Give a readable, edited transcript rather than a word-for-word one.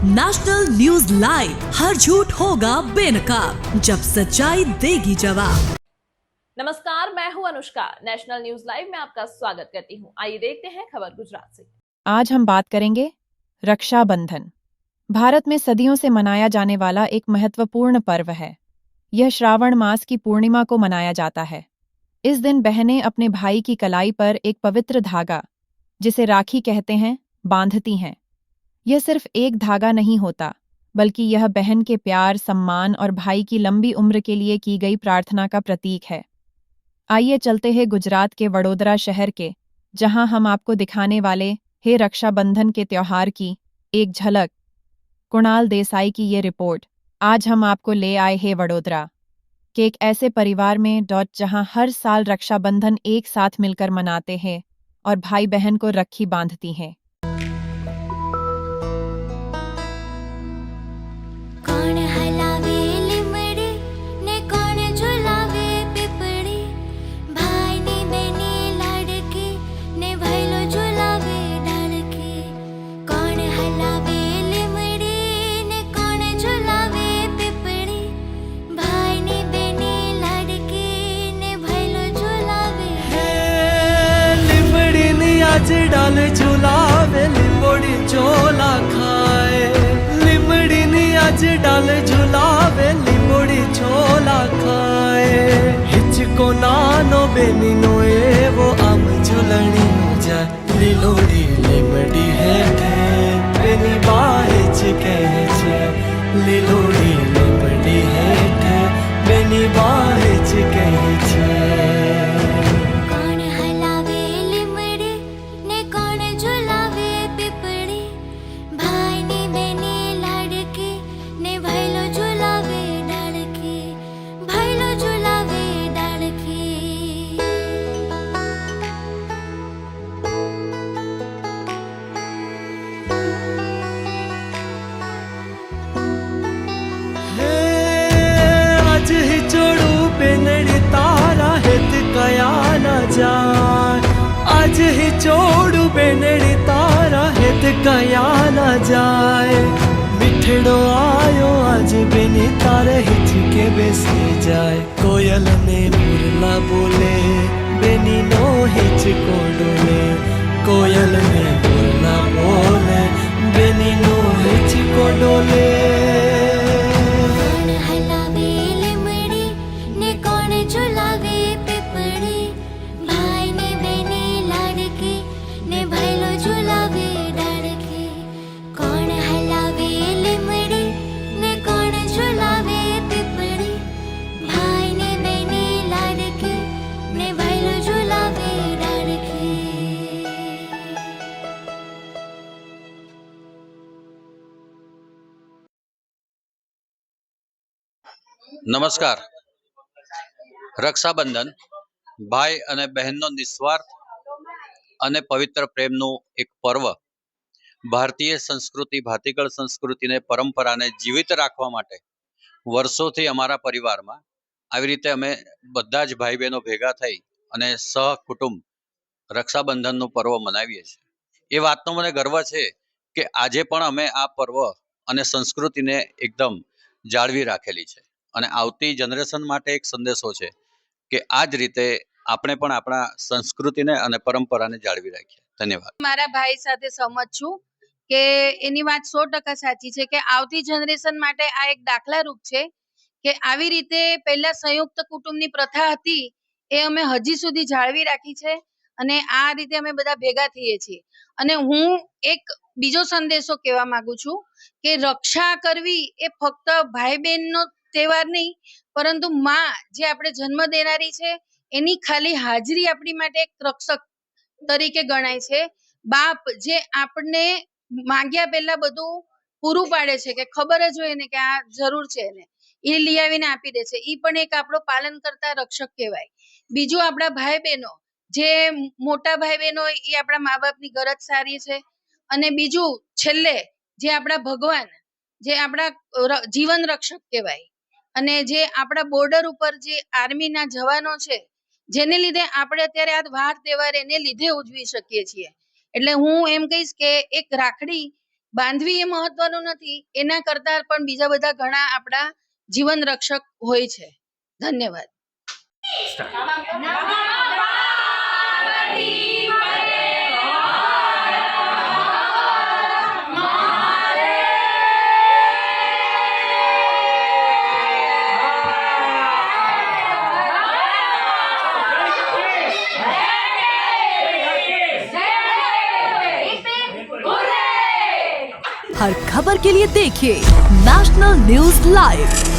National news live, हर झूठ होगा बेनकाब जब सच्चाई देगी जवाब। नमस्कार, मैं हूं अनुष्का। नेशनल न्यूज लाइव में आपका स्वागत करती हूं। आइए देखते हैं खबर गुजरात से। आज हम बात करेंगे रक्षाबंधन। भारत में सदियों से मनाया जाने वाला एक महत्वपूर्ण पर्व है। यह श्रावण मास की पूर्णिमा को मनाया जाता है। इस दिन बहनें अपने भाई की कलाई पर एक पवित्र धागा, जिसे राखी कहते हैं, बांधती हैं। यह सिर्फ एक धागा नहीं होता, बल्कि यह बहन के प्यार, सम्मान और भाई की लंबी उम्र के लिए की गई प्रार्थना का प्रतीक है। आइए चलते हैं गुजरात के वडोदरा शहर के, जहां हम आपको दिखाने वाले हैं रक्षाबंधन के त्योहार की एक झलक। कुणाल देसाई की ये रिपोर्ट। आज हम आपको ले आए हैं वडोदरा के एक ऐसे परिवार में जहां हर साल रक्षाबंधन एक साथ मिलकर मनाते हैं और भाई बहन को राखी बांधती हैं। कौन हलावे लिमड़ी ने कौन झुलावे पिपड़ी, भाई ने बहने लाडकी ने भैलो झुलावे डालकी। कौन हलावे लिमड़ी ने कौन झुलावे पिपड़ी, भाई ने बहने लाडकी ने भैलो झुलावे। लिमड़ी नी आज डाल झुलावे, लिमड़ी झोला खाए। लिमड़ी नी आज डाल झुलावे, लिमड़ी झोला खाए। हिचको नानो बेनी नो एवो आम झुलणी हो जाए। लिलोड़ी लिमड़ी हेठे बेनी बाहेच कहे छे। लिलोड़ी लिमड़ी हेठे बेनी बाहेच कहे छे। कौन हलावे लिमड़ी ने कौन झुलावे पिपड़ी, भाई ने बहने लाडकी ने भैलो झुलावे डालकी, भैलो झुलावे डालकी। हे आज ही जोड़ू बेनड़ी तारा हित कया न जाए। आज ही जोड़ू बेनड़ी तारा हित कया न जाए। मिठड़ो आयो आज बेनी तारे हिचके बेसे जाए। कोयल ने मुरला बोले बेनी नो हिचको डोले। कोयल ने मुरला बोले बेनी नो हिचको डोले। कौन हलावे लिमड़ी ने कौन झुलावे पिपड़ी, भाई ने बहने लाडकी ने भैलो झुलावे डालकी। कौन हलावे लिमड़ी ने कौन झुलावे पिपड़ी, भाई ने बहने लाडकी ने भैलो झुलावे डालकी। નમસ્કાર. રક્ષાબંધન ભાઈ અને બહેનનો નિસ્વાર્થ અને પવિત્ર પ્રેમનું એક પર્વ ભારતીય સંસ્કૃતિ, ભાતીગળ સંસ્કૃતિને, પરંપરાને જીવિત રાખવા માટે વર્ષોથી અમારા પરિવારમાં આવી રીતે અમે બધા જ ભાઈ બહેનો ભેગા થઈ અને સહકુટુંબ રક્ષાબંધનનું પર્વ મનાવીએ છીએ. એ વાતનો મને ગર્વ છે કે આજે પણ અમે આ પર્વ અને સંસ્કૃતિને એકદમ જાળવી રાખેલી છે અને આવતી જનરેશન માટે એક સંદેશો છે કે આ જ રીતે આપણે પણ આપણા સંસ્કૃતિને અને પરંપરાને જાળવી રાખીએ. ધન્યવાદ. મારા ભાઈ સાથે સહમત છું કે એની વાત 100% સાચી છે કે આવતી જનરેશન માટે આ એક દાખલારૂપ છે કે આવી રીતે પહેલા સંયુક્ત કુટુંબની પ્રથા હતી એ અમે હજી સુધી જાળવી રાખી છે અને આ રીતે અમે બધા ભેગા થઈએ છીએ. અને હું એક બીજો સંદેશો કહેવા માંગુ છું કે રક્ષા કરવી એ ફક્ત ભાઈ બહેનનો તહેવાર નહીં, પરંતુ માં જે આપણે જન્મ દેનારી છે એની ખાલી હાજરી આપણી માટે એક રક્ષક તરીકે ગણાય છે. બાપ જે આપણને માંગ્યા પહેલા બધું પૂરું પાડે છે કે ખબર જ હોય ને કે આ જરૂર છે ને એ લઈ આવીને આપી દે છે, એ પણ એક આપણો પાલન કરતા રક્ષક કહેવાય. બીજું આપણા ભાઈ બહેનો, જે મોટા ભાઈ બહેનો એ આપણા મા બાપની ગરજ સારી છે. અને બીજું છેલ્લે જે આપણા ભગવાન, જે આપણા જીવન રક્ષક કહેવાય. અને જે આપણા બોર્ડર ઉપર જે આર્મીના જવાનો છે, જેને લીધે આપણે અત્યારે આ વાર તહેવાર એને લીધે ઉજવી શકીએ છીએ. એટલે હું એમ કહીશ કે એક રાખડી બાંધવી એ મહત્વનું નથી, એના કરતા પણ બીજા બધા ઘણા આપણા જીવન રક્ષક હોય છે. ધન્યવાદ. हर खबर के लिए देखिए नेशनल न्यूज लाइव।